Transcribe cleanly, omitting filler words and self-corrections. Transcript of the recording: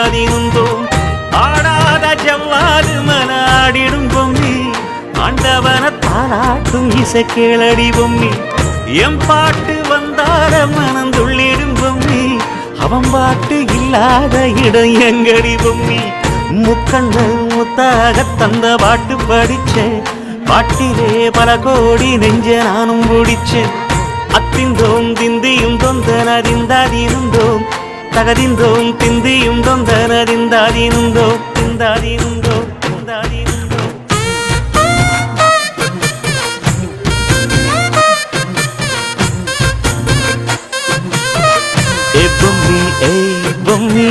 திந்தாதினுந்தோம் ஆடாத ஜவ்வாது மன ஆடிடும் பொம்மி ஆண்டவன தாளாட்டும் இசை கேளடி பொம்மி எம் பாட்டு வந்தார மனம் துள்ளிடும் பொம்மி அவன் பாட்டு இல்லாத இடம் எங்கடி பொம்மி முக்கண்ணல் முத்தாக தந்த பாட்டு படிச்சேன் பாட்டிலே பல கோடி நெஞ்ச நானும் முடிச்சேன் அத்திந்தோம் திந்தியும் தொந்தனதிந்தாதினுந்தோம் தகதிந்தோம் திந்தியும் தொந்தனதிந்தாதினுந்தோம் திந்தாதினுந்தோம் திந்தாதினுந்தோம் ஏ பொம்மி